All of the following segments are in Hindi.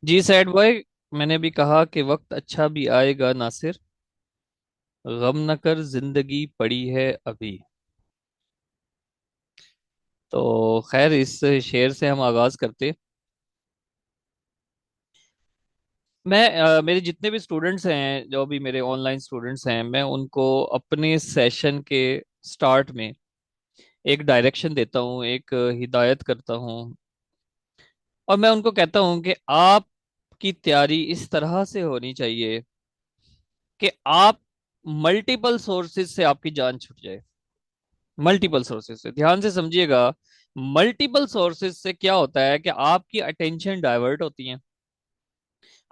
जी सैड बॉय। मैंने भी कहा कि वक्त अच्छा भी आएगा नासिर। गम न कर, जिंदगी पड़ी है अभी। तो खैर, इस शेर से हम आगाज करते। मेरे जितने भी स्टूडेंट्स हैं, जो भी मेरे ऑनलाइन स्टूडेंट्स हैं, मैं उनको अपने सेशन के स्टार्ट में एक डायरेक्शन देता हूँ, एक हिदायत करता हूँ। और मैं उनको कहता हूँ कि आपकी तैयारी इस तरह से होनी चाहिए कि आप मल्टीपल सोर्सेज से आपकी जान छूट जाए। मल्टीपल सोर्सेज से, ध्यान से समझिएगा। मल्टीपल सोर्सेज से क्या होता है कि आपकी अटेंशन डाइवर्ट होती है।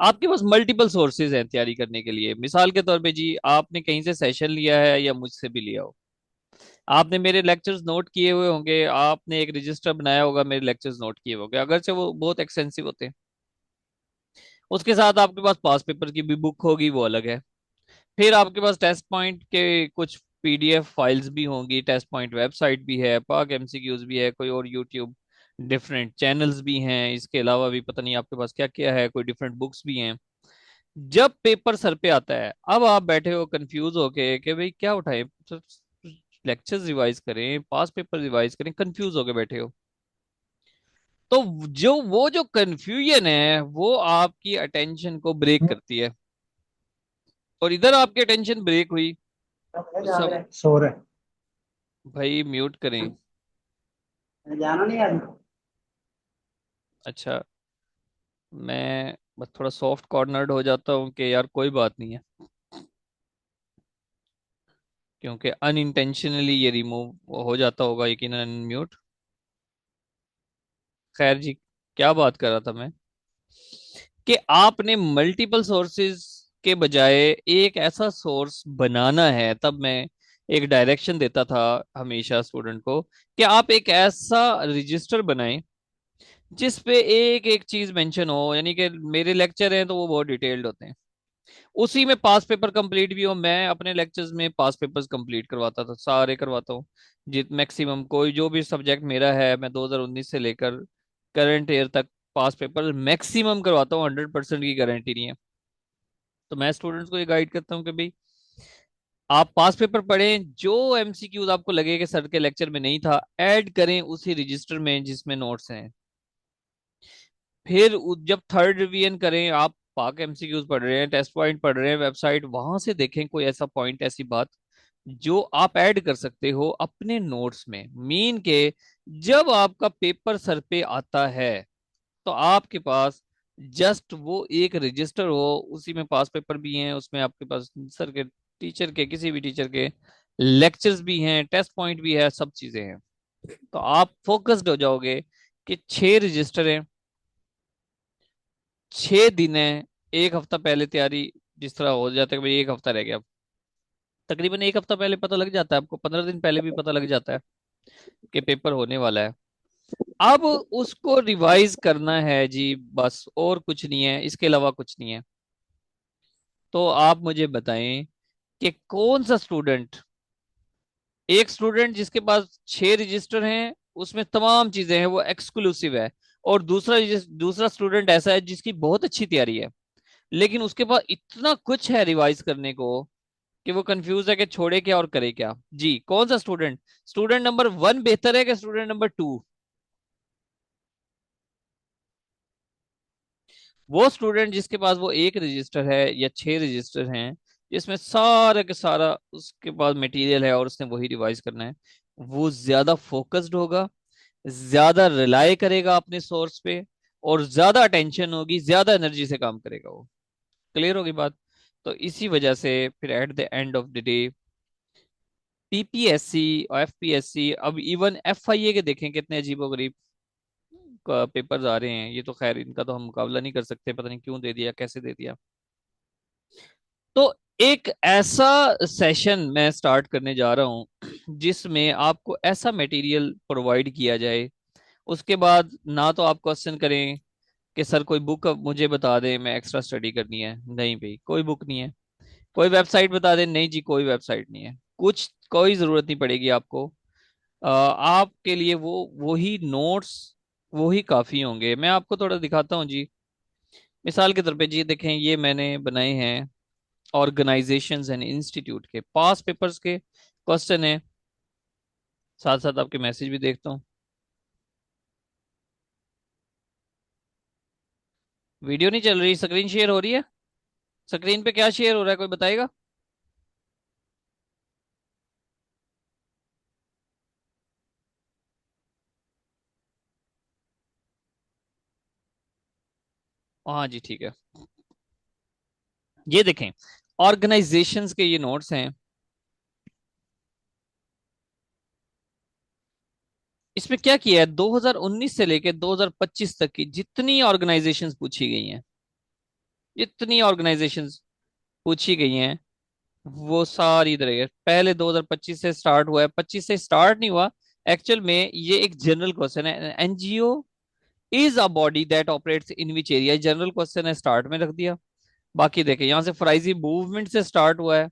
आपके पास मल्टीपल सोर्सेज हैं तैयारी करने के लिए। मिसाल के तौर पे जी, आपने कहीं से सेशन लिया है या मुझसे भी लिया हो। आपने मेरे लेक्चर्स नोट किए हुए होंगे, आपने एक रजिस्टर बनाया होगा, मेरे लेक्चर्स नोट किए होंगे, अगरचे वो बहुत एक्सटेंसिव होते हैं। उसके साथ आपके पास पास पेपर की भी बुक होगी, वो अलग है। फिर आपके पास टेस्ट पॉइंट के कुछ पीडीएफ फाइल्स भी होंगी, टेस्ट पॉइंट वेबसाइट भी है, पाक एमसीक्यूज भी है, कोई और यूट्यूब डिफरेंट चैनल्स भी हैं। इसके अलावा भी पता नहीं आपके पास क्या क्या है, कोई डिफरेंट बुक्स भी हैं। जब पेपर सर पे आता है, अब आप बैठे हो कंफ्यूज होके कि भाई क्या उठाएं, लेक्चर्स रिवाइज करें, पास पेपर रिवाइज करें, कंफ्यूज होके बैठे हो। तो जो कंफ्यूजन है वो आपकी अटेंशन को ब्रेक करती है। और इधर आपकी अटेंशन ब्रेक हुई तो सब। सो रहे भाई म्यूट करें। जाना नहीं आज। अच्छा, मैं बस थोड़ा सॉफ्ट कॉर्नर्ड हो जाता हूँ कि यार कोई बात नहीं है, क्योंकि अनइंटेंशनली ये रिमूव हो जाता होगा यकीनन अनम्यूट। खैर जी, क्या बात कर रहा था मैं, कि आपने मल्टीपल सोर्सेज के बजाय एक ऐसा सोर्स बनाना है। तब मैं एक डायरेक्शन देता था हमेशा स्टूडेंट को कि आप एक ऐसा रजिस्टर बनाएं जिस पे एक एक चीज मेंशन हो। यानी कि मेरे लेक्चर हैं तो वो बहुत डिटेल्ड होते हैं, उसी में पास पेपर कंप्लीट भी हो। मैं अपने लेक्चर्स में पास पेपर्स कंप्लीट करवाता था, सारे करवाता हूँ। जित मैक्सिमम कोई जो भी सब्जेक्ट मेरा है, मैं 2019 से लेकर करंट ईयर तक पास पेपर मैक्सिमम करवाता हूँ। 100% की गारंटी नहीं है। तो मैं स्टूडेंट्स को ये गाइड करता हूँ कि भाई, आप पास पेपर पढ़ें, जो एमसीक्यूज आपको लगे कि सर के लेक्चर में नहीं था, ऐड करें उसी रजिस्टर में जिसमें नोट्स हैं। फिर जब थर्ड रिवीजन करें, आप पाक एमसीक्यूज पढ़ रहे हैं, टेस्ट पॉइंट पढ़ रहे हैं, वेबसाइट वहां से देखें कोई ऐसा पॉइंट, ऐसी बात जो आप ऐड कर सकते हो अपने नोट्स में। मीन के जब आपका पेपर सर पे आता है तो आपके पास जस्ट वो एक रजिस्टर हो, उसी में पास पेपर भी हैं, उसमें आपके पास सर के, टीचर के, किसी भी टीचर के लेक्चर्स भी हैं, टेस्ट पॉइंट भी है, सब चीजें हैं। तो आप फोकस्ड हो जाओगे कि 6 रजिस्टर हैं, 6 दिन है, एक हफ्ता पहले तैयारी जिस तरह हो जाता है कि भाई एक हफ्ता रह गया। तकरीबन एक हफ्ता पहले पता लग जाता है आपको, 15 दिन पहले भी पता लग जाता है कि पेपर होने वाला है। अब उसको रिवाइज करना है जी, बस, और कुछ नहीं है, इसके अलावा कुछ नहीं है। तो आप मुझे बताएं कि कौन सा स्टूडेंट, एक स्टूडेंट जिसके पास 6 रजिस्टर हैं, उसमें तमाम चीजें हैं, वो एक्सक्लूसिव है। और दूसरा स्टूडेंट ऐसा है जिसकी बहुत अच्छी तैयारी है, लेकिन उसके पास इतना कुछ है रिवाइज करने को कि वो कंफ्यूज है कि छोड़े क्या और करे क्या। जी, कौन सा स्टूडेंट, स्टूडेंट नंबर 1 बेहतर है कि स्टूडेंट नंबर 2? वो स्टूडेंट जिसके पास वो एक रजिस्टर है या 6 रजिस्टर हैं, जिसमें सारा के सारा उसके पास मटेरियल है और उसने वही रिवाइज करना है, वो ज्यादा फोकस्ड होगा, ज्यादा रिलाय करेगा अपने सोर्स पे, और ज्यादा अटेंशन होगी, ज्यादा एनर्जी से काम करेगा वो। क्लियर होगी बात? तो इसी वजह से फिर at the end of the day, PPSC और एफपीएससी, अब इवन एफआईए के देखें कितने अजीबोगरीब पेपर्स आ रहे हैं। ये तो खैर इनका तो हम मुकाबला नहीं कर सकते, पता नहीं क्यों दे दिया, कैसे दे दिया। तो एक ऐसा सेशन मैं स्टार्ट करने जा रहा हूं जिसमें आपको ऐसा मटेरियल प्रोवाइड किया जाए। उसके बाद ना तो आप क्वेश्चन करें कि सर कोई बुक मुझे बता दें, मैं एक्स्ट्रा स्टडी करनी है, नहीं भाई कोई बुक नहीं है। कोई वेबसाइट बता दें, नहीं जी कोई वेबसाइट नहीं है, कुछ कोई जरूरत नहीं पड़ेगी आपको। आपके लिए वो वही नोट्स, वही काफी होंगे। मैं आपको थोड़ा दिखाता हूँ जी। मिसाल के तौर पे जी देखें, ये मैंने बनाए हैं ऑर्गेनाइजेशंस एंड इंस्टीट्यूट के पास पेपर्स के क्वेश्चन है। साथ साथ आपके मैसेज भी देखता हूँ। वीडियो नहीं चल रही, स्क्रीन शेयर हो रही है? स्क्रीन पे क्या शेयर हो रहा है, कोई बताएगा? हाँ जी ठीक है। ये देखें, ऑर्गेनाइजेशंस के ये नोट्स हैं। इसमें क्या किया है, 2019 से लेकर 2025 तक की जितनी ऑर्गेनाइजेशंस पूछी गई हैं, जितनी ऑर्गेनाइजेशंस पूछी गई हैं, वो सारी इधर है। पहले 2025 से स्टार्ट हुआ है, 25 से स्टार्ट नहीं हुआ। एक्चुअल में ये एक जनरल क्वेश्चन है, NGO is a body that operates in which area, general question है, स्टार्ट में रख दिया। बाकी देखें, यहाँ से फ्राइजी मूवमेंट से स्टार्ट हुआ है।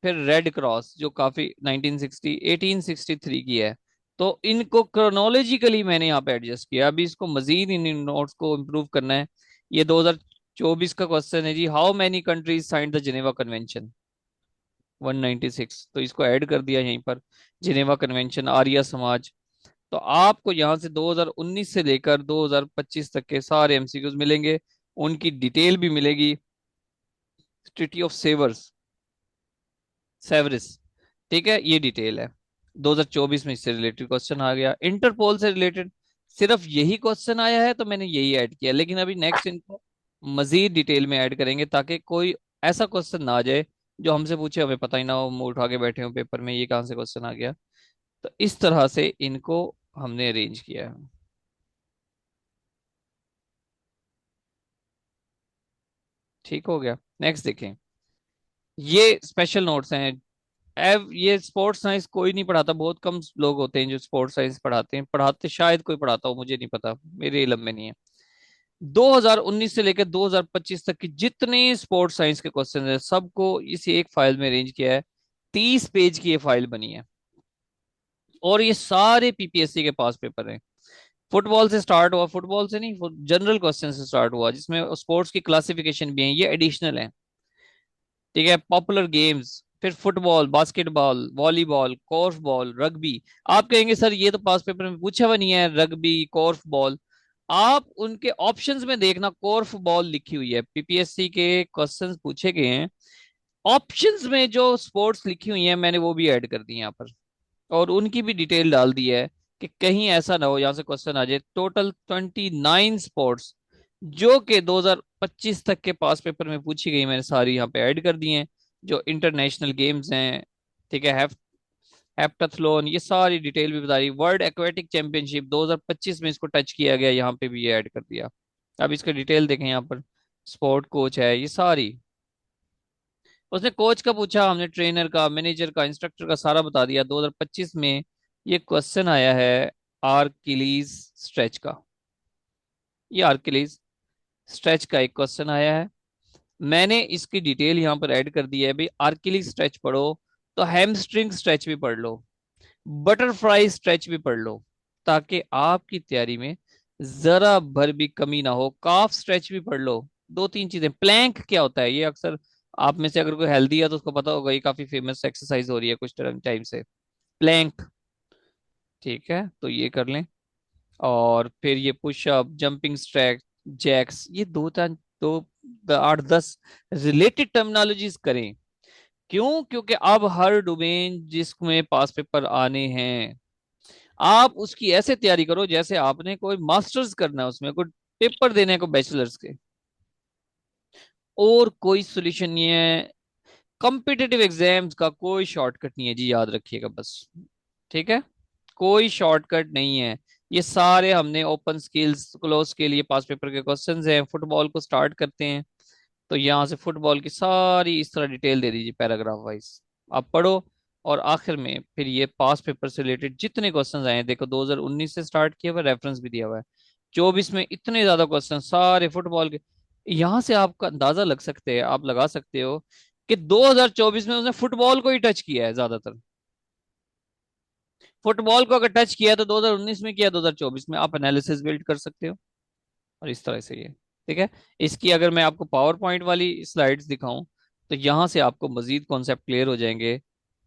फिर रेड क्रॉस जो काफी 1960 1863 की है। तो इनको क्रोनोलॉजिकली मैंने यहाँ पे एडजस्ट किया। अभी इसको मजीद इन नोट्स को इम्प्रूव करना है। ये 2024 का क्वेश्चन है जी, how many countries signed the Geneva Convention? 196, तो इसको ऐड कर दिया यहीं पर। Geneva convention, Arya Samaj. तो आपको यहाँ से 2019 से लेकर 2025 तक के सारे एमसीक्यूज मिलेंगे। उनकी डिटेल भी मिलेगी। ट्रिटी ऑफ सेवर्स, सेवरिस, ठीक है, ये डिटेल है। 2024 में इससे रिलेटेड क्वेश्चन आ गया, इंटरपोल से रिलेटेड सिर्फ यही क्वेश्चन आया है, तो मैंने यही ऐड किया। लेकिन अभी नेक्स्ट इनको मजीद डिटेल में ऐड करेंगे, ताकि कोई ऐसा क्वेश्चन ना आ जाए जो हमसे पूछे हमें पता ही ना हो, मुंह उठा के बैठे हो पेपर में, ये कहाँ से क्वेश्चन आ गया। तो इस तरह से इनको हमने अरेंज किया है। ठीक हो गया। नेक्स्ट देखें, ये स्पेशल नोट्स हैं। एव ये स्पोर्ट्स साइंस कोई नहीं पढ़ाता, बहुत कम लोग होते हैं जो स्पोर्ट्स साइंस पढ़ाते हैं। पढ़ाते शायद कोई पढ़ाता हो, मुझे नहीं पता, मेरे इल्म में नहीं है। 2019 से लेकर 2025 तक की जितने स्पोर्ट्स साइंस के क्वेश्चन है, सबको इसी एक फाइल में अरेंज किया है। 30 पेज की ये फाइल बनी है। और ये सारे पीपीएससी के पास पेपर हैं। फुटबॉल से स्टार्ट हुआ, फुटबॉल से नहीं, जनरल क्वेश्चन से स्टार्ट हुआ, जिसमें स्पोर्ट्स की क्लासिफिकेशन भी है, ये एडिशनल है। ठीक है, पॉपुलर गेम्स, फिर football, basketball, volleyball, korfball, rugby. आप कहेंगे सर ये तो पास पेपर में पूछा हुआ नहीं है, रग्बी, कॉर्फ बॉल। आप उनके ऑप्शंस में देखना, कॉर्फ बॉल लिखी हुई है, पीपीएससी के क्वेश्चंस पूछे गए हैं। ऑप्शंस में जो स्पोर्ट्स लिखी हुई है, मैंने वो भी ऐड कर दी यहाँ पर। और उनकी भी डिटेल डाल दी है, कि कहीं ऐसा ना हो यहाँ से क्वेश्चन आ जाए। टोटल 29 स्पोर्ट्स जो कि 2025 तक के पास पेपर में पूछी गई, मैंने सारी यहाँ पे ऐड कर दी हैं। जो इंटरनेशनल गेम्स हैं, ठीक है, हेप्टाथलॉन, ये सारी डिटेल भी बता रही। वर्ल्ड एक्वेटिक चैंपियनशिप 2025 में इसको टच किया गया, यहाँ पे भी ये ऐड कर दिया। अब इसका डिटेल देखें यहाँ पर। स्पोर्ट कोच है, ये सारी। उसने कोच का पूछा, हमने ट्रेनर का, मैनेजर का, इंस्ट्रक्टर का सारा बता दिया। 2025 में ये क्वेश्चन आया है आर्किलीज स्ट्रेच का। ये आर्किलीज स्ट्रेच का एक क्वेश्चन आया है। मैंने इसकी डिटेल यहाँ पर ऐड कर दी है भाई। आर्किलीज स्ट्रेच पढ़ो तो हैमस्ट्रिंग स्ट्रेच भी पढ़ लो, बटरफ्लाई स्ट्रेच भी पढ़ लो, ताकि आपकी तैयारी में जरा भर भी कमी ना हो। काफ स्ट्रेच भी पढ़ लो। दो तीन चीजें, प्लैंक क्या होता है, ये अक्सर आप में से अगर कोई हेल्दी है तो उसको पता होगा, ये काफी फेमस एक्सरसाइज हो रही है कुछ टाइम से, प्लैंक। ठीक है, तो ये कर लें। और फिर ये पुशअप, जंपिंग स्ट्रैक, जैक्स, ये दो 8-10 रिलेटेड टर्मिनोलॉजीज करें। क्यों? क्योंकि अब हर डोमेन जिसमें पास पेपर आने हैं, आप उसकी ऐसे तैयारी करो जैसे आपने कोई मास्टर्स करना है, उसमें कोई पेपर देने को बैचलर्स के। और कोई सोल्यूशन नहीं है। कॉम्पिटिटिव एग्जाम्स का कोई शॉर्टकट नहीं है जी, याद रखिएगा बस। ठीक है, कोई शॉर्टकट नहीं है। ये सारे हमने ओपन स्किल्स क्लोज के लिए पास पेपर के क्वेश्चंस हैं। फुटबॉल को स्टार्ट करते हैं। तो यहाँ से फुटबॉल की सारी इस तरह डिटेल दे दीजिए पैराग्राफ वाइज, आप पढ़ो। और आखिर में फिर ये पास पेपर से रिलेटेड जितने क्वेश्चंस आए हैं, देखो 2019 से स्टार्ट किया हुआ, रेफरेंस भी दिया हुआ है। 24 में इतने ज्यादा क्वेश्चन सारे फुटबॉल के। यहाँ से आपका अंदाजा लग सकते हैं, आप लगा सकते हो कि 2024 में उसने फुटबॉल को ही टच किया है ज्यादातर। फुटबॉल को अगर टच किया तो 2019 में किया, 2024 में आप एनालिसिस बिल्ड कर सकते हो। और इस तरह से ये ठीक है। इसकी अगर मैं आपको पावर पॉइंट वाली स्लाइड्स दिखाऊं तो यहाँ से आपको मजीद कॉन्सेप्ट क्लियर हो जाएंगे।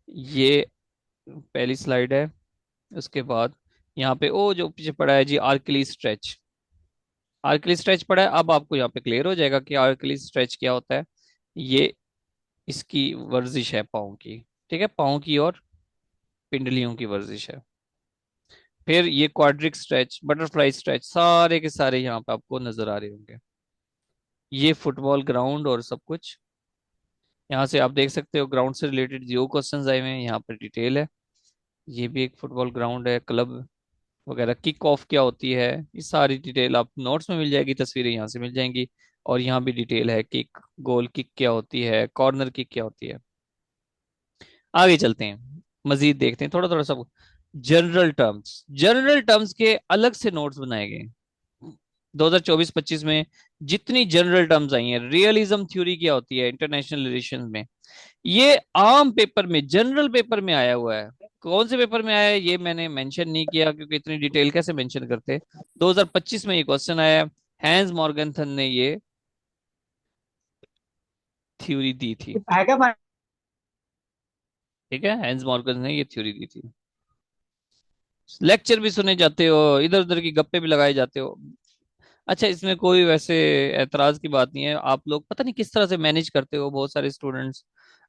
ये पहली स्लाइड है। उसके बाद यहाँ पे ओ जो पीछे पड़ा है जी, आर्किली स्ट्रेच। आर्किली स्ट्रेच पड़ा है, अब आपको यहाँ पे क्लियर हो जाएगा कि आर्किली स्ट्रेच क्या होता है। ये इसकी वर्जिश है पाँव की। ठीक है, पाँव की और पिंडलियों की वर्जिश है। फिर ये क्वाड्रिक स्ट्रेच, बटरफ्लाई स्ट्रेच, सारे के सारे यहाँ पे आपको नजर आ रहे होंगे। ये फुटबॉल ग्राउंड और सब कुछ यहाँ से आप देख सकते हो। ग्राउंड से रिलेटेड जो क्वेश्चंस आए हुए हैं यहाँ पर डिटेल है। ये भी एक फुटबॉल ग्राउंड है, क्लब वगैरह। किक ऑफ क्या होती है, ये सारी डिटेल आप नोट्स में मिल जाएगी, तस्वीरें यहाँ से मिल जाएंगी। और यहाँ भी डिटेल है, किक, गोल किक क्या होती है, कॉर्नर किक क्या होती है। आगे चलते हैं, मजीद देखते हैं थोड़ा थोड़ा सब। जनरल टर्म्स के अलग से नोट्स बनाए गए 2024-25 में। जितनी जनरल टर्म्स आई हैं, रियलिज्म थ्योरी क्या होती है इंटरनेशनल रिलेशंस में, ये आम पेपर में, जनरल पेपर में आया हुआ है। कौन से पेपर में आया है ये मैंने मेंशन नहीं किया, क्योंकि इतनी डिटेल कैसे मेंशन करते। 2025 में ये क्वेश्चन आया है। हैंस मॉर्गनथन ने ये थ्योरी दी थी। है क्या भाई? ठीक है, हैंस मॉर्गन ने ये थ्योरी दी थी। लेक्चर भी सुने जाते हो, इधर उधर की गप्पे भी लगाए जाते हो। अच्छा, इसमें कोई वैसे एतराज की बात नहीं है। आप लोग पता नहीं किस तरह से मैनेज करते हो, बहुत सारे स्टूडेंट्स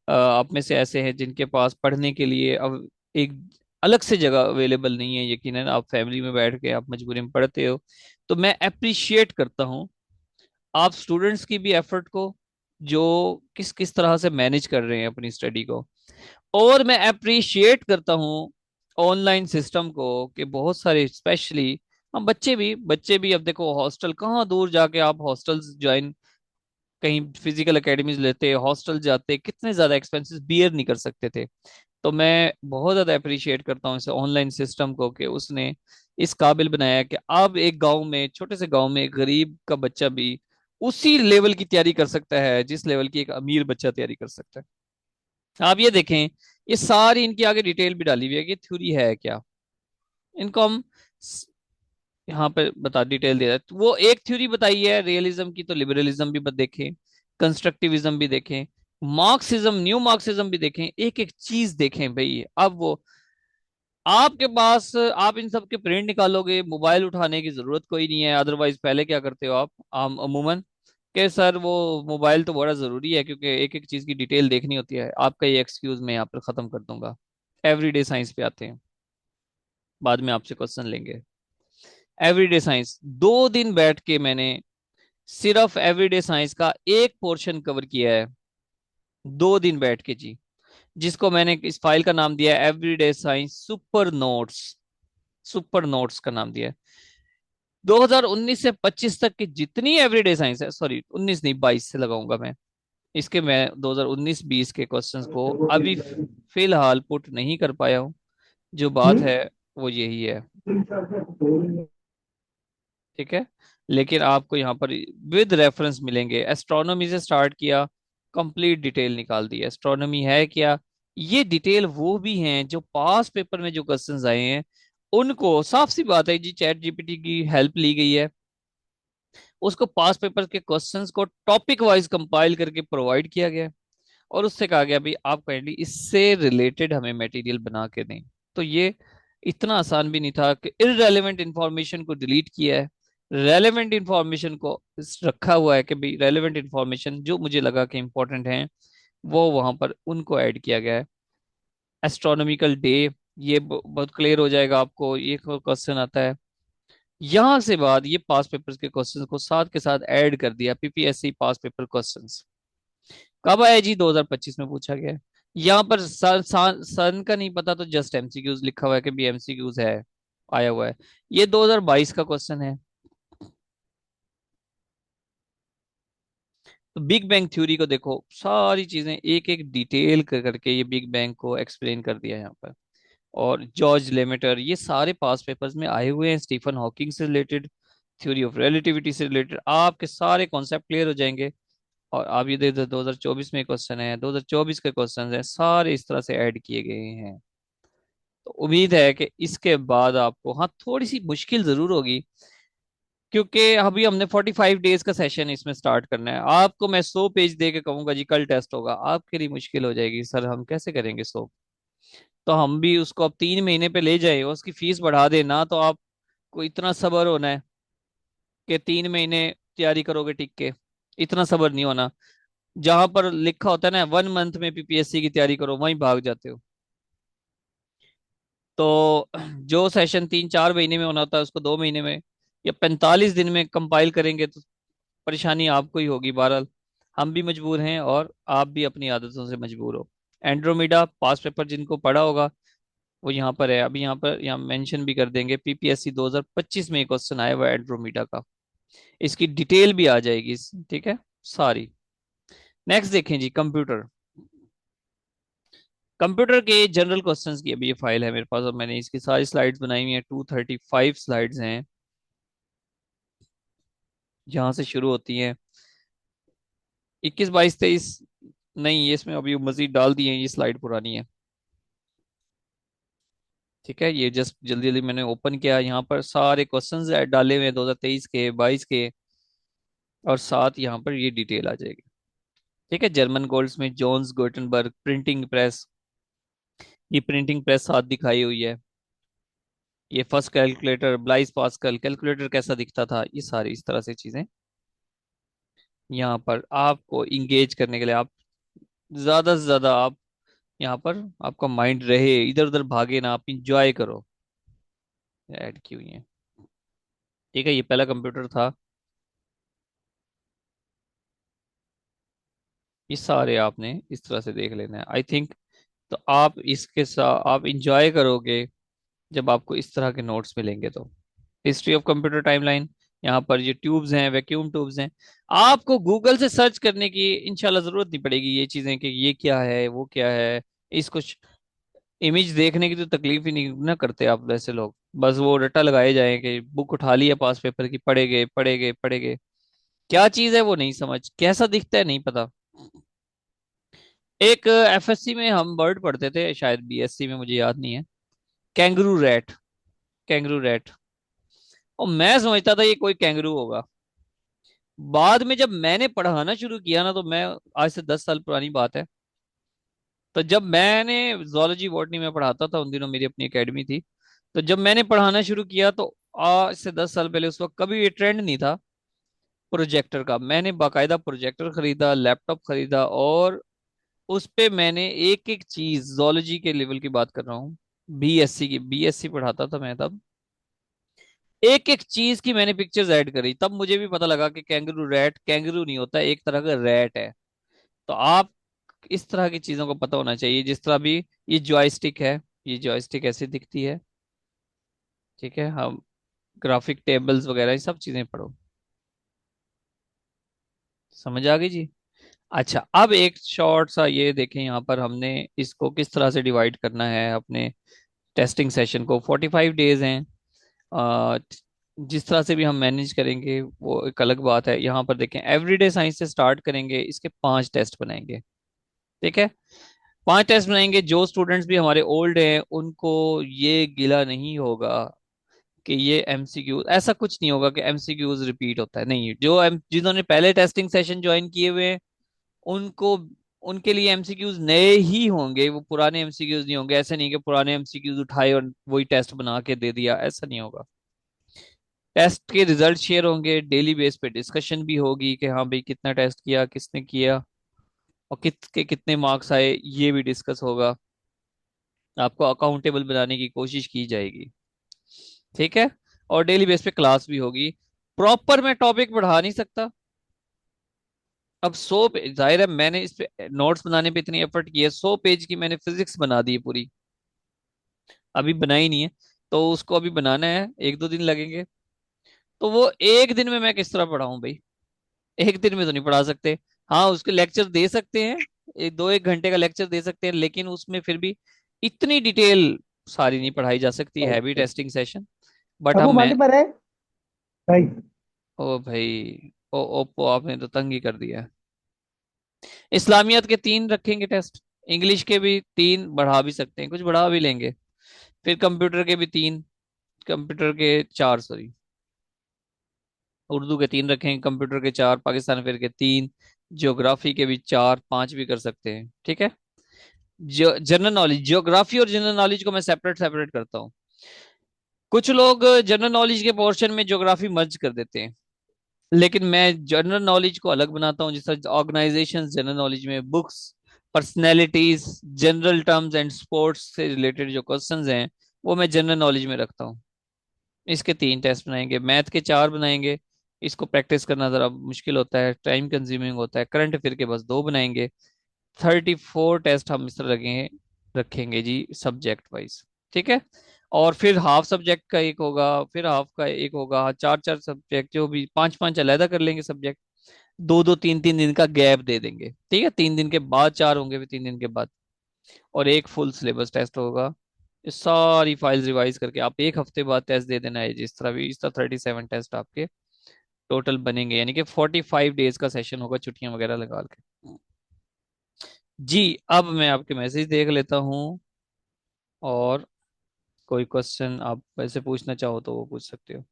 आप में से ऐसे हैं जिनके पास पढ़ने के लिए अब एक अलग से जगह अवेलेबल नहीं है। यकीनन आप फैमिली में बैठ के आप मजबूरी में पढ़ते हो। तो मैं अप्रिशिएट करता हूँ आप स्टूडेंट्स की भी एफर्ट को, जो किस किस तरह से मैनेज कर रहे हैं अपनी स्टडी को। और मैं अप्रिशिएट करता हूँ ऑनलाइन सिस्टम को, कि बहुत सारे स्पेशली हम बच्चे भी अब देखो, हॉस्टल कहाँ दूर जाके आप हॉस्टल्स ज्वाइन, कहीं फिजिकल एकेडमीज लेते, हॉस्टल जाते, कितने ज्यादा एक्सपेंसेस बियर नहीं कर सकते थे। तो मैं बहुत ज्यादा अप्रिशिएट करता हूँ इस ऑनलाइन सिस्टम को, कि उसने इस काबिल बनाया कि अब एक गांव में, छोटे से गांव में एक गरीब का बच्चा भी उसी लेवल की तैयारी कर सकता है जिस लेवल की एक अमीर बच्चा तैयारी कर सकता है। आप ये देखें, ये सारी इनकी आगे डिटेल भी डाली हुई है कि थ्योरी है क्या। इनको हम यहाँ पे बता डिटेल दे रहा है। तो वो एक थ्योरी बताई है रियलिज्म की, तो लिबरलिज्म भी देखें, कंस्ट्रक्टिविज्म भी देखें, मार्क्सिज्म, न्यू मार्क्सिज्म भी देखें, एक एक चीज देखें भाई। अब वो आपके पास, आप इन सब के प्रिंट निकालोगे, मोबाइल उठाने की जरूरत कोई नहीं है। अदरवाइज पहले क्या करते हो आप आम अमूमन, के सर वो मोबाइल तो बड़ा जरूरी है क्योंकि एक एक चीज की डिटेल देखनी होती है। आपका ये एक्सक्यूज मैं यहाँ पर खत्म कर दूंगा। एवरीडे साइंस पे आते हैं, बाद में आपसे क्वेश्चन लेंगे। एवरीडे साइंस 2 दिन बैठ के मैंने सिर्फ एवरीडे साइंस का एक पोर्शन कवर किया है, 2 दिन बैठ के जी। जिसको मैंने इस फाइल का नाम दिया है everyday science super notes. Super notes का नाम दिया है। 2019 से 25 तक की जितनी एवरीडे साइंस है, सॉरी 19 नहीं 22 से लगाऊंगा मैं, इसके मैं 2019-20 के क्वेश्चंस को अभी फिलहाल पुट नहीं कर पाया हूँ। जो बात है वो यही है। ठीक है, लेकिन आपको यहाँ पर विद रेफरेंस मिलेंगे। एस्ट्रोनॉमी से स्टार्ट किया, कंप्लीट डिटेल निकाल दी। एस्ट्रोनॉमी है क्या, ये डिटेल वो भी हैं जो पास पेपर में जो क्वेश्चंस आए हैं उनको, साफ सी बात है जी, चैट जीपीटी की हेल्प ली गई है। उसको पास पेपर के क्वेश्चंस को टॉपिक वाइज कंपाइल करके प्रोवाइड किया गया है। और उससे कहा गया भाई आप काइंडली इससे रिलेटेड हमें मटेरियल बना के दें। तो ये इतना आसान भी नहीं था कि इररेलेवेंट इंफॉर्मेशन को डिलीट किया है, रेलेवेंट इंफॉर्मेशन को रखा हुआ है कि भाई रेलेवेंट इंफॉर्मेशन जो मुझे लगा कि इंपॉर्टेंट है वो वहां पर उनको ऐड किया गया है। एस्ट्रोनॉमिकल डे, ये बहुत क्लियर हो जाएगा आपको। ये क्वेश्चन आता है यहां से बाद, ये पास पेपर्स के क्वेश्चंस को साथ के साथ ऐड कर दिया, पीपीएससी पास पेपर क्वेश्चंस। कब आया जी, 2025 में पूछा गया है। यहाँ पर सन का नहीं पता, तो जस्ट एमसीक्यूज लिखा हुआ है कि भी एमसीक्यूज है, आया हुआ है। ये 2022 का क्वेश्चन है। तो बिग बैंग थ्योरी को देखो, सारी चीजें एक एक डिटेल करके ये बिग बैंग को एक्सप्लेन कर दिया है यहाँ पर। और जॉर्ज लेमेटर, ये सारे पास पेपर्स में आए हुए हैं। स्टीफन हॉकिंग से रिलेटेड, थ्योरी ऑफ रिलेटिविटी से रिलेटेड आपके सारे कॉन्सेप्ट क्लियर हो जाएंगे। और आप ये देख 2024 में क्वेश्चन है, 2024 के क्वेश्चन है, सारे इस तरह से ऐड किए गए हैं। तो उम्मीद है कि इसके बाद आपको, हाँ थोड़ी सी मुश्किल जरूर होगी, क्योंकि अभी हमने 45 डेज का सेशन इसमें स्टार्ट करना है। आपको मैं 100 पेज दे के कहूंगा जी कल टेस्ट होगा, आपके लिए मुश्किल हो जाएगी सर, हम कैसे करेंगे 100। तो हम भी उसको अब 3 महीने पे ले जाए और उसकी फीस बढ़ा दे ना, तो आपको इतना सब्र होना है कि 3 महीने तैयारी करोगे टिक के, इतना सब्र नहीं होना। जहां पर लिखा होता है ना 1 मंथ में पीपीएससी की तैयारी करो, वहीं भाग जाते हो। तो जो सेशन 3-4 महीने में होना होता है उसको 2 महीने में या 45 दिन में कंपाइल करेंगे, तो परेशानी आपको ही होगी। बहरहाल हम भी मजबूर हैं और आप भी अपनी आदतों से मजबूर हो। एंड्रोमेडा पास पेपर जिनको पढ़ा होगा वो यहाँ पर है, अभी यहाँ पर यहाँ मेंशन भी कर देंगे, पीपीएससी 2025 में क्वेश्चन आया हुआ है एंड्रोमेडा का, इसकी डिटेल भी आ जाएगी ठीक है सारी। नेक्स्ट देखें जी, कंप्यूटर। कंप्यूटर के जनरल क्वेश्चंस की अभी ये फाइल है मेरे पास और मैंने इसकी सारी स्लाइड्स बनाई हुई हैं, 235 स्लाइड्स हैं जहां से शुरू होती हैं। 21, 22, 23 नहीं, ये इसमें अभी मजीद डाल दिए हैं, ये स्लाइड पुरानी है। ठीक है, ये जस्ट जल्दी जल्दी मैंने ओपन किया, यहाँ पर सारे क्वेश्चंस डाले हुए हैं 2023 के, 22 के, और साथ यहाँ पर ये डिटेल आ जाएगी। ठीक है, जर्मन गोल्ड्स में जोन्स गुटेनबर्ग प्रिंटिंग प्रेस, ये प्रिंटिंग प्रेस साथ दिखाई हुई है। ये first calculator Blaise pascal, calculator कैसा दिखता था, ये सारी इस तरह से चीजें यहाँ पर आपको इंगेज करने के लिए, आप ज्यादा से ज्यादा आप यहाँ पर आपका माइंड रहे, इधर उधर भागे ना, आप इंजॉय करो। ऐड की हुई है। ठीक है, ये पहला कंप्यूटर था। ये सारे आपने इस तरह से देख लेना है आई थिंक। तो आप इसके साथ आप इंजॉय करोगे जब आपको इस तरह के नोट्स मिलेंगे। तो हिस्ट्री ऑफ कंप्यूटर टाइमलाइन, यहाँ पर ये ट्यूब्स हैं, वैक्यूम ट्यूब्स हैं। आपको गूगल से सर्च करने की इंशाल्लाह जरूरत नहीं पड़ेगी ये चीजें कि ये क्या है वो क्या है। इसको इमेज देखने की तो तकलीफ ही नहीं ना करते आप वैसे लोग, बस वो रट्टा लगाए जाए कि बुक उठा लिया पास पेपर की, पढ़े गए पढ़े गए पढ़े गए। क्या चीज है वो नहीं समझ, कैसा दिखता है नहीं पता। एक एफएससी में हम वर्ड पढ़ते थे, शायद बीएससी में, मुझे याद नहीं है, कैंगरू रैट। कैंगरू रैट, और मैं समझता था ये कोई कैंगरू होगा। बाद में जब मैंने पढ़ाना शुरू किया ना, तो मैं, आज से 10 साल पुरानी बात है, तो जब मैंने जूलॉजी बॉटनी में पढ़ाता था, उन दिनों मेरी अपनी एकेडमी थी, तो जब मैंने पढ़ाना शुरू किया तो आज से 10 साल पहले, उस वक्त कभी ये ट्रेंड नहीं था प्रोजेक्टर का। मैंने बाकायदा प्रोजेक्टर खरीदा, लैपटॉप खरीदा, और उस पे मैंने एक एक चीज, जूलॉजी के लेवल की बात कर रहा हूँ, बीएससी की, बीएससी पढ़ाता था मैं तब, एक एक चीज की मैंने पिक्चर्स ऐड करी, तब मुझे भी पता लगा कि कैंगरू रैट कैंगरू नहीं होता, एक तरह का रैट है। तो आप इस तरह की चीजों को पता होना चाहिए, जिस तरह भी ये जॉयस्टिक है, ये जॉयस्टिक ऐसी दिखती है। ठीक है, हम ग्राफिक टेबल्स वगैरह ये सब चीजें पढ़ो। समझ आ गई जी। अच्छा, अब एक शॉर्ट सा ये देखें, यहाँ पर हमने इसको किस तरह से डिवाइड करना है अपने टेस्टिंग सेशन को। 45 डेज हैं, अ, जिस तरह से भी हम मैनेज करेंगे वो एक अलग बात है। यहाँ पर देखें, एवरीडे साइंस से स्टार्ट करेंगे, इसके 5 टेस्ट बनाएंगे। ठीक है, 5 टेस्ट बनाएंगे। जो स्टूडेंट्स भी हमारे ओल्ड हैं उनको ये गिला नहीं होगा कि ये एमसीक्यू, ऐसा कुछ नहीं होगा कि एमसीक्यूज रिपीट होता है, नहीं। जिन्होंने पहले टेस्टिंग सेशन ज्वाइन किए हुए हैं उनको, उनके लिए एमसीक्यूज नए ही होंगे, वो पुराने एमसीक्यूज नहीं होंगे। ऐसे नहीं कि पुराने एमसीक्यूज उठाए और वही टेस्ट बना के दे दिया, ऐसा नहीं होगा। टेस्ट के रिजल्ट शेयर होंगे, डेली बेस पे डिस्कशन भी होगी कि हाँ भाई कितना टेस्ट किया, किसने किया, और के कितने मार्क्स आए, ये भी डिस्कस होगा। आपको अकाउंटेबल बनाने की कोशिश की जाएगी। ठीक है, और डेली बेस पे क्लास भी होगी। प्रॉपर मैं टॉपिक बढ़ा नहीं सकता। अब 100 पेज, जाहिर है मैंने इस पे नोट्स बनाने पे इतनी एफर्ट की है, 100 पेज की मैंने फिजिक्स बना दी है पूरी, अभी बनाई नहीं है। तो उसको अभी बनाना है, 1-2 दिन लगेंगे। तो वो एक दिन में मैं किस तरह पढ़ाऊं भाई, एक दिन में तो नहीं पढ़ा सकते। हाँ, उसके लेक्चर दे सकते हैं, 1-2 1 घंटे का लेक्चर दे सकते हैं, लेकिन उसमें फिर भी इतनी डिटेल सारी नहीं पढ़ाई जा सकती, है भी टेस्टिंग सेशन। बट अबू हम मैं, माटी पर है भाई। ओ भाई, ओ ओप्पो, आपने तो तंग ही कर दिया है। इस्लामियत के 3 रखेंगे टेस्ट, इंग्लिश के भी 3 बढ़ा भी सकते हैं, कुछ बढ़ा भी लेंगे। फिर कंप्यूटर के भी 3, कंप्यूटर के 4 सॉरी। उर्दू के 3 रखेंगे, कंप्यूटर के 4, पाकिस्तान अफेयर के 3, ज्योग्राफी के भी 4, 5 भी कर सकते हैं, ठीक है। जो जनरल नॉलेज, ज्योग्राफी और जनरल नॉलेज को मैं सेपरेट सेपरेट करता हूँ। कुछ लोग जनरल नॉलेज के पोर्शन में ज्योग्राफी मर्ज कर देते हैं, लेकिन मैं जनरल नॉलेज को अलग बनाता हूँ। जैसे ऑर्गेनाइजेशन जनरल नॉलेज में, books, personalities, general terms and sports से रिलेटेड जो क्वेश्चंस हैं वो मैं जनरल नॉलेज में रखता हूँ। इसके 3 टेस्ट बनाएंगे, मैथ के 4 बनाएंगे। इसको प्रैक्टिस करना जरा मुश्किल होता है, टाइम कंज्यूमिंग होता है। करंट अफेयर के बस 2 बनाएंगे। 34 टेस्ट हम इस तरह रखेंगे, रखेंगे जी सब्जेक्ट वाइज, ठीक है। और फिर हाफ सब्जेक्ट का एक होगा, फिर हाफ का एक होगा, 4 4 सब्जेक्ट, जो भी 5 5 अलहदा कर लेंगे सब्जेक्ट। 2 2 3 3 दिन का गैप दे देंगे, ठीक है। 3 दिन के बाद 4 होंगे, फिर 3 दिन के बाद। और एक फुल सिलेबस टेस्ट होगा। ये सारी फाइल्स रिवाइज करके आप एक हफ्ते बाद टेस्ट दे देना है। जिस तरह भी, इस तरह 37 टेस्ट आपके टोटल बनेंगे, यानी कि 45 डेज का सेशन होगा, छुट्टियां वगैरह लगा के। जी, अब मैं आपके मैसेज देख लेता हूँ। और कोई क्वेश्चन आप वैसे पूछना चाहो तो वो पूछ सकते हो।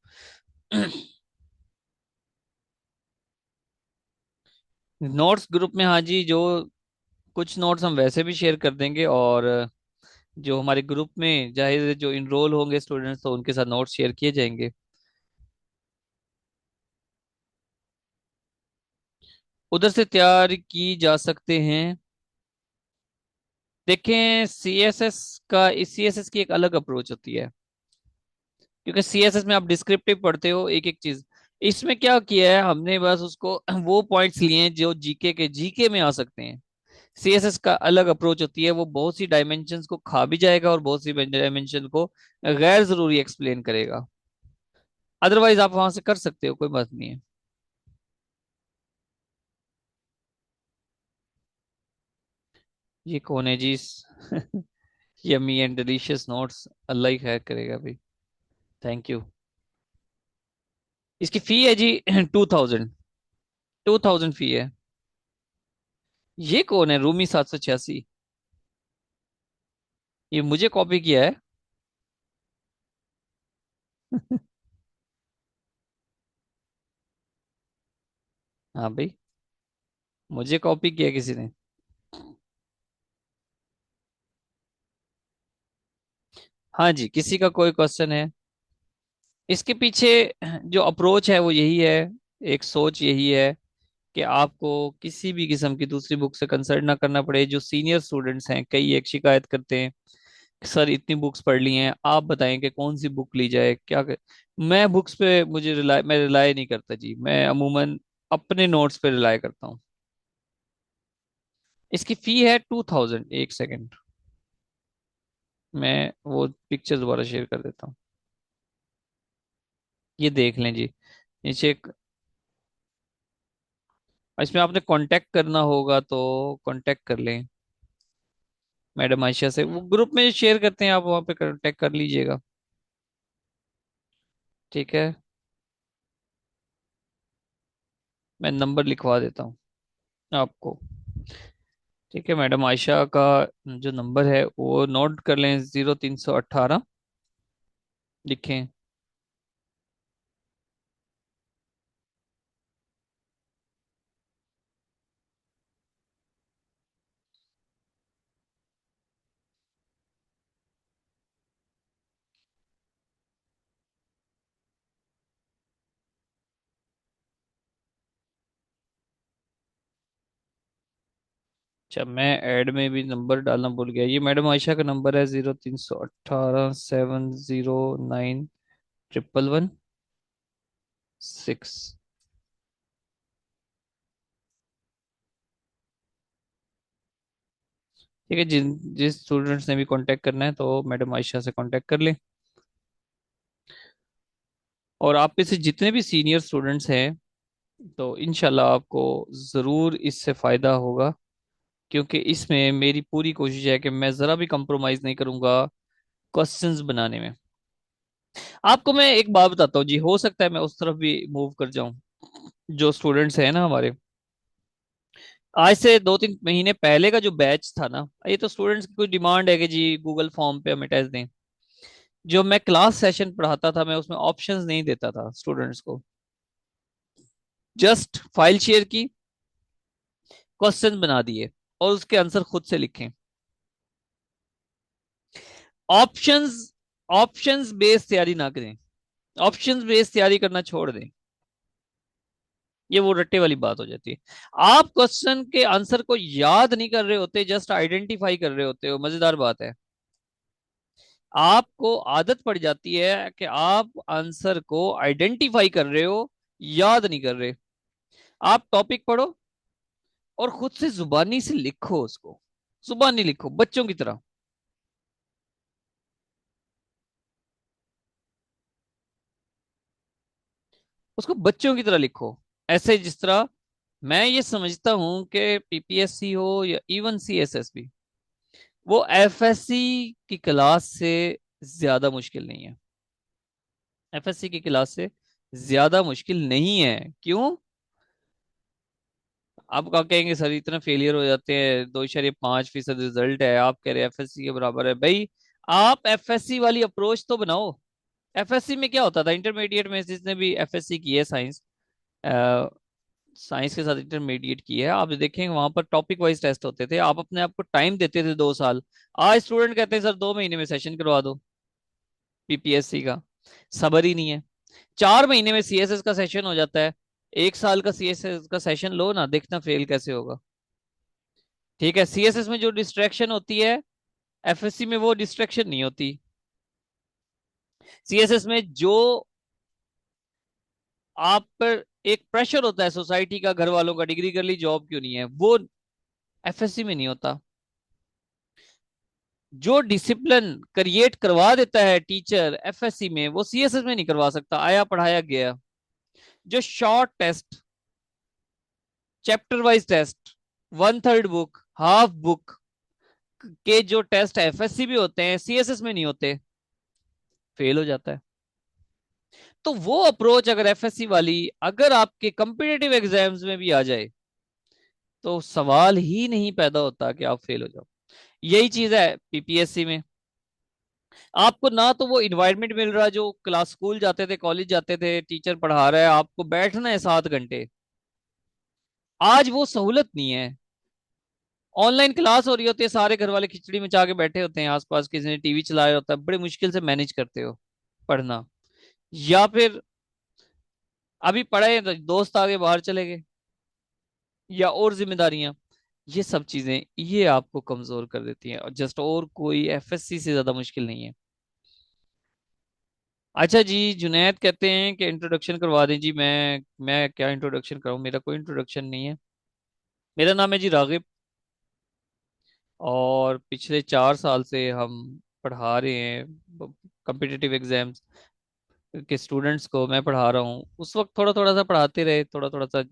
नोट्स ग्रुप में, हाँ जी, जो कुछ नोट्स हम वैसे भी शेयर कर देंगे, और जो हमारे ग्रुप में जाहिर है जो इनरोल होंगे स्टूडेंट्स, तो उनके साथ नोट्स शेयर किए जाएंगे। उधर से तैयार की जा सकते हैं। देखें, सीएसएस का, सीएसएस की एक अलग अप्रोच होती है, क्योंकि सीएसएस में आप डिस्क्रिप्टिव पढ़ते हो एक एक चीज। इसमें क्या किया है हमने, बस उसको वो पॉइंट्स लिए हैं जो जीके के जीके में आ सकते हैं। सीएसएस का अलग अप्रोच होती है, वो बहुत सी डायमेंशंस को खा भी जाएगा और बहुत सी डायमेंशन को गैर जरूरी एक्सप्लेन करेगा। अदरवाइज आप वहां से कर सकते हो, कोई बात नहीं है। ये कौन है जी? यमी एंड डिलीशियस नोट्स, अल्लाह ही खैर करेगा भाई। Thank you. इसकी फी है जी 2000। 2000 फी है। ये कौन है रूमी 786? ये मुझे कॉपी किया है। हाँ भाई, मुझे कॉपी किया किसी ने। हाँ जी, किसी का कोई क्वेश्चन है? इसके पीछे जो अप्रोच है वो यही है, एक सोच यही है कि आपको किसी भी किस्म की दूसरी बुक से कंसल्ट ना करना पड़े। जो सीनियर स्टूडेंट्स हैं, कई एक शिकायत करते हैं, सर इतनी बुक्स पढ़ ली हैं, आप बताएं कि कौन सी बुक ली जाए, क्या कर... मैं बुक्स पे मैं रिलाय नहीं करता जी। मैं अमूमन अपने नोट्स पे रिलाय करता हूँ। इसकी फी है 2000। एक सेकेंड, मैं वो पिक्चर दोबारा शेयर कर देता हूँ। ये देख लें जी, नीचे इसमें आपने कांटेक्ट करना होगा तो कांटेक्ट कर लें मैडम आयशा से। वो ग्रुप में शेयर करते हैं, आप वहाँ पे कांटेक्ट कर लीजिएगा, ठीक है। मैं नंबर लिखवा देता हूँ आपको, ठीक है। मैडम आयशा का जो नंबर है वो नोट कर लें, 0318 लिखें। अच्छा, मैं ऐड में भी नंबर डालना भूल गया। ये मैडम आयशा का नंबर है, 0318 709 111 6। ठीक है, जिस स्टूडेंट्स ने भी कांटेक्ट करना है तो मैडम आयशा से कांटेक्ट कर लें। और आप में से जितने भी सीनियर स्टूडेंट्स हैं, तो इंशाल्लाह आपको ज़रूर इससे फ़ायदा होगा, क्योंकि इसमें मेरी पूरी कोशिश है कि मैं ज़रा भी कंप्रोमाइज़ नहीं करूँगा क्वेश्चंस बनाने में। आपको मैं एक बात बताता हूँ जी, हो सकता है मैं उस तरफ भी मूव कर जाऊं। जो स्टूडेंट्स हैं ना हमारे, आज से 2 3 महीने पहले का जो बैच था ना, ये तो स्टूडेंट्स की कोई डिमांड है कि जी गूगल फॉर्म पे हमें टेस्ट दें। जो मैं क्लास सेशन पढ़ाता था, मैं उसमें ऑप्शंस नहीं देता था स्टूडेंट्स को। जस्ट फाइल शेयर की, क्वेश्चन बना दिए और उसके आंसर खुद से लिखें। ऑप्शंस ऑप्शंस बेस्ड तैयारी ना करें, ऑप्शंस बेस्ड तैयारी करना छोड़ दें। ये वो रट्टे वाली बात हो जाती है। आप क्वेश्चन के आंसर को याद नहीं कर रहे होते, जस्ट आइडेंटिफाई कर रहे होते हो। मजेदार बात है, आपको आदत पड़ जाती है कि आप आंसर को आइडेंटिफाई कर रहे हो, याद नहीं कर रहे। आप टॉपिक पढ़ो और खुद से जुबानी से लिखो उसको, जुबानी लिखो बच्चों की तरह। उसको बच्चों की तरह लिखो, ऐसे जिस तरह मैं ये समझता हूं कि पीपीएससी हो या इवन सीएसएसबी, वो एफएससी की क्लास से ज्यादा मुश्किल नहीं है। एफएससी की क्लास से ज्यादा मुश्किल नहीं है। क्यों? आप क्या कहेंगे सर, इतना फेलियर हो जाते हैं, 2.5% रिजल्ट है, आप कह रहे हैं एफएससी के बराबर है। भाई आप एफएससी वाली अप्रोच तो बनाओ। एफएससी में क्या होता था, इंटरमीडिएट में जिसने भी एफएससी की है, साइंस साइंस के साथ इंटरमीडिएट की है, आप देखेंगे वहां पर टॉपिक वाइज टेस्ट होते थे। आप अपने आप को टाइम देते थे 2 साल। आज स्टूडेंट कहते हैं सर 2 महीने में सेशन करवा दो पीपीएससी का। सबर ही नहीं है। 4 महीने में सीएसएस का सेशन हो जाता है। 1 साल का सीएसएस का सेशन लो ना, देखना फेल कैसे होगा। ठीक है, सीएसएस में जो डिस्ट्रैक्शन होती है, एफएससी में वो डिस्ट्रैक्शन नहीं होती। सीएसएस में जो आप पर एक प्रेशर होता है सोसाइटी का, घर वालों का, डिग्री कर ली जॉब क्यों नहीं है, वो एफएससी में नहीं होता। जो डिसिप्लिन क्रिएट करवा देता है टीचर एफएससी में, वो सीएसएस में नहीं करवा सकता। आया पढ़ाया गया। जो short test, chapter wise test, 1/3 book, half book के जो टेस्ट एफएससी में होते हैं, सीएसएस में नहीं होते, फेल हो जाता है। तो वो अप्रोच अगर एफएससी वाली अगर आपके कंपिटेटिव एग्जाम्स में भी आ जाए, तो सवाल ही नहीं पैदा होता कि आप फेल हो जाओ। यही चीज है पीपीएससी में। आपको ना तो वो इन्वायरमेंट मिल रहा, जो क्लास स्कूल जाते थे, कॉलेज जाते थे, टीचर पढ़ा रहा है, आपको बैठना है 7 घंटे। आज वो सहूलत नहीं है। ऑनलाइन क्लास हो रही होती है, सारे घर वाले खिचड़ी मचा के बैठे होते हैं आसपास, किसी ने टीवी चलाया होता है, बड़े मुश्किल से मैनेज करते हो पढ़ना। या फिर अभी पढ़े तो दोस्त आगे बाहर चले गए, या और जिम्मेदारियां, ये सब चीजें ये आपको कमजोर कर देती हैं। और जस्ट और कोई एफएससी से ज्यादा मुश्किल नहीं है। अच्छा जी, जुनैद कहते हैं कि इंट्रोडक्शन करवा दें जी। मैं क्या इंट्रोडक्शन कराऊं, मेरा कोई इंट्रोडक्शन नहीं है। मेरा नाम है जी रागिब, और पिछले 4 साल से हम पढ़ा रहे हैं कम्पिटिटिव एग्जाम्स के स्टूडेंट्स को। मैं पढ़ा रहा हूँ, उस वक्त थोड़ा थोड़ा सा पढ़ाते रहे, थोड़ा थोड़ा सा।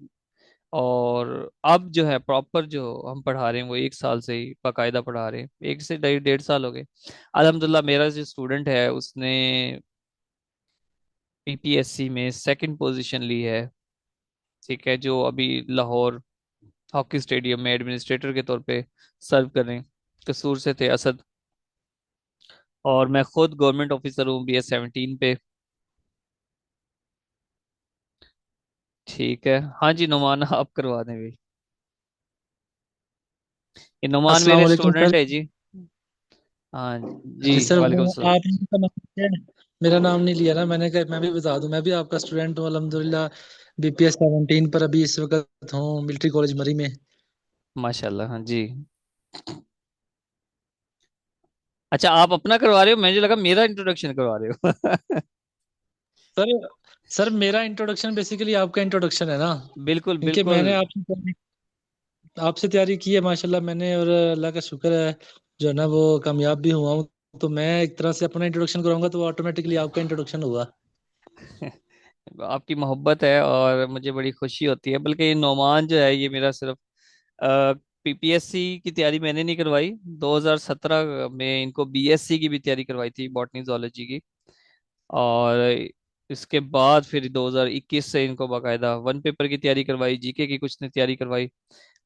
और अब जो है प्रॉपर जो हम पढ़ा रहे हैं, वो 1 साल से ही बाकायदा पढ़ा रहे हैं, 1 से 1.5 साल हो गए। अल्हम्दुलिल्लाह मेरा जो स्टूडेंट है उसने पीपीएससी में सेकंड पोजीशन ली है। ठीक है, जो अभी लाहौर हॉकी स्टेडियम में एडमिनिस्ट्रेटर के तौर पे सर्व कर रहे हैं। कसूर से थे असद। और मैं खुद गवर्नमेंट ऑफिसर हूँ BS 17 पे। ठीक है, हाँ जी नुमान, आप करवा दें भाई। ये नुमान अस्सलाम मेरे वालेकुम स्टूडेंट सर। है जी। हाँ जी, जी सर, वालेकुम वो सलाम। आपने तो मेरा नाम नहीं लिया ना। मैंने कहा मैं भी बता दूं, मैं भी आपका स्टूडेंट हूँ अल्हम्दुलिल्लाह। BPS 17 पर अभी इस वक्त हूँ मिलिट्री कॉलेज मरी में। माशाल्लाह, हाँ जी। अच्छा, आप अपना करवा रहे हो, मुझे लगा मेरा इंट्रोडक्शन करवा रहे हो। सर सर मेरा इंट्रोडक्शन बेसिकली आपका इंट्रोडक्शन है ना। बिल्कुल क्योंकि बिल्कुल। मैंने आपसे तैयारी की है माशाल्लाह मैंने, और अल्लाह का शुक्र है जो है ना वो कामयाब भी हुआ हूँ। तो मैं एक तरह से अपना इंट्रोडक्शन कराऊंगा तो ऑटोमेटिकली आपका इंट्रोडक्शन होगा। आपकी मोहब्बत है और मुझे बड़ी खुशी होती है। बल्कि ये नोमान जो है, ये मेरा सिर्फ पीपीएससी की तैयारी मैंने नहीं करवाई। 2017 में इनको बीएससी की भी तैयारी करवाई थी, बॉटनी जूलॉजी की। और इसके बाद फिर 2021 से इनको बाकायदा वन पेपर की तैयारी करवाई, जीके की कुछ ने तैयारी करवाई।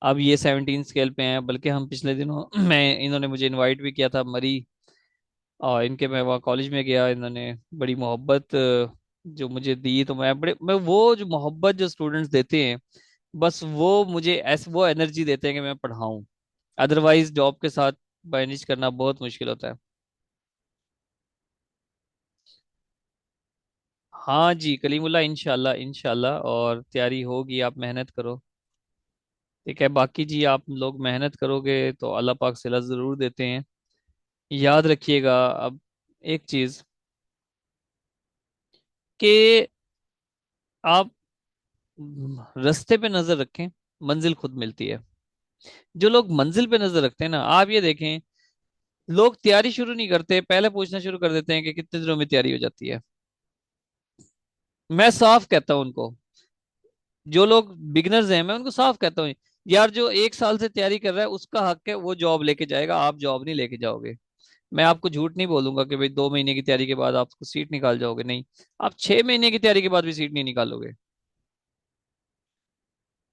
अब ये 17 स्केल पे हैं। बल्कि हम पिछले दिनों मैं इन्होंने मुझे इनवाइट भी किया था मरी, और इनके मैं वहाँ कॉलेज में गया। इन्होंने बड़ी मोहब्बत जो मुझे दी, तो मैं वो जो मोहब्बत जो स्टूडेंट्स देते हैं, बस वो मुझे ऐसे वो एनर्जी देते हैं कि मैं पढ़ाऊं। अदरवाइज जॉब के साथ मैनेज करना बहुत मुश्किल होता है। हाँ जी कलीमुल्ला, इंशाल्लाह इंशाल्लाह, और तैयारी होगी, आप मेहनत करो। ठीक है, बाकी जी आप लोग मेहनत करोगे तो अल्लाह पाक सिला जरूर देते हैं। याद रखिएगा अब एक चीज, कि आप रास्ते पे नजर रखें, मंजिल खुद मिलती है। जो लोग मंजिल पे नजर रखते हैं ना, आप ये देखें, लोग तैयारी शुरू नहीं करते, पहले पूछना शुरू कर देते हैं कि कितने दिनों में तैयारी हो जाती है। मैं साफ कहता हूं उनको, जो लोग बिगनर्स हैं, मैं उनको साफ कहता हूँ, यार जो 1 साल से तैयारी कर रहा है उसका हक है, वो जॉब लेके जाएगा, आप जॉब नहीं लेके जाओगे। मैं आपको झूठ नहीं बोलूंगा कि भाई 2 महीने की तैयारी के बाद आपको सीट निकाल जाओगे, नहीं। आप 6 महीने की तैयारी के बाद भी सीट नहीं निकालोगे।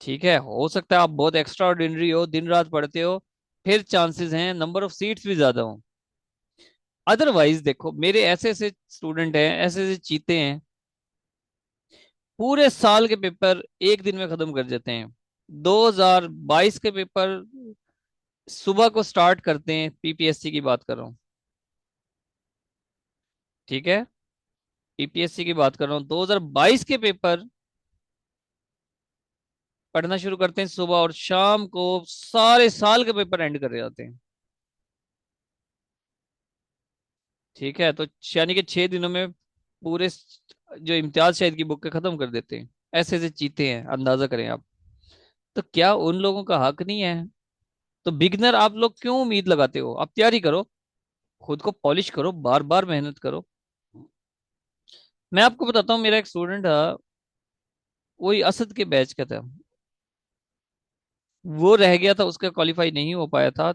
ठीक है, हो सकता है आप बहुत एक्स्ट्रा ऑर्डिनरी हो, दिन रात पढ़ते हो, फिर चांसेस हैं नंबर ऑफ सीट्स भी ज्यादा हो। अदरवाइज देखो, मेरे ऐसे ऐसे स्टूडेंट हैं, ऐसे ऐसे चीते हैं, पूरे साल के पेपर एक दिन में खत्म कर देते हैं। 2022 के पेपर सुबह को स्टार्ट करते हैं, पीपीएससी की बात कर रहा हूँ। ठीक है, पीपीएससी की बात कर रहा हूँ, 2022 के पेपर पढ़ना शुरू करते हैं सुबह, और शाम को सारे साल के पेपर एंड कर जाते हैं। ठीक है, तो यानी कि 6 दिनों में पूरे जो इम्तियाज शाहिद की बुक के खत्म कर देते हैं। ऐसे ऐसे चीते हैं, अंदाजा करें आप। तो क्या उन लोगों का हक नहीं है? तो बिगनर आप लोग क्यों उम्मीद लगाते हो? आप तैयारी करो, खुद को पॉलिश करो, बार बार मेहनत करो। मैं आपको बताता हूँ, मेरा एक स्टूडेंट था, वही असद के बैच का था। वो रह गया था, उसका क्वालिफाई नहीं हो पाया था।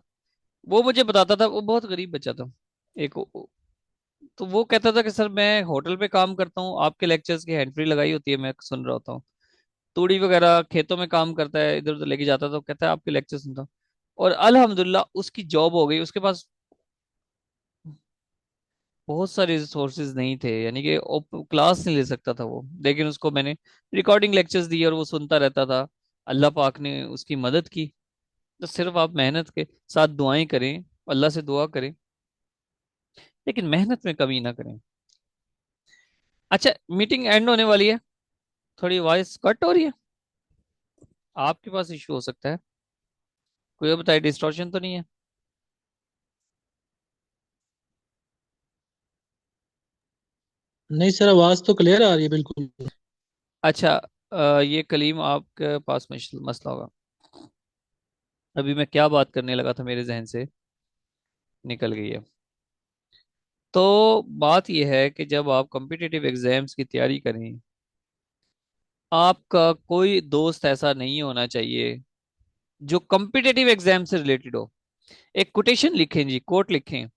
वो मुझे बताता था, वो बहुत गरीब बच्चा था एक। तो वो कहता था कि सर मैं होटल पे काम करता हूँ, आपके लेक्चर्स की हैंड फ्री लगाई होती है, मैं सुन रहा होता हूँ। तूड़ी वगैरह खेतों में काम करता है, इधर उधर लेके जाता था, तो कहता है आपके लेक्चर सुनता हूँ। और अल्हम्दुलिल्लाह उसकी जॉब हो गई। उसके पास बहुत सारे रिसोर्सेज नहीं थे, यानी कि क्लास नहीं ले सकता था वो, लेकिन उसको मैंने रिकॉर्डिंग लेक्चर्स दिए और वो सुनता रहता था। अल्लाह पाक ने उसकी मदद की। तो सिर्फ आप मेहनत के साथ दुआएं करें, अल्लाह से दुआ करें, लेकिन मेहनत में कमी ना करें। अच्छा, मीटिंग एंड होने वाली है, थोड़ी वॉइस कट हो रही है, आपके पास इशू हो सकता है। कोई और बताए, डिस्टॉर्शन तो नहीं है? नहीं सर, आवाज तो क्लियर आ रही है बिल्कुल। अच्छा, ये कलीम आपके पास मसला होगा। अभी मैं क्या बात करने लगा था, मेरे जहन से निकल गई है। तो बात यह है कि जब आप कॉम्पिटिटिव एग्जाम्स की तैयारी करें, आपका कोई दोस्त ऐसा नहीं होना चाहिए जो कॉम्पिटिटिव एग्जाम से रिलेटेड हो। एक कोटेशन लिखें जी, कोट लिखें,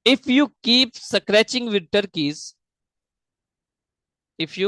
if you keep scratching with Turkey's, if you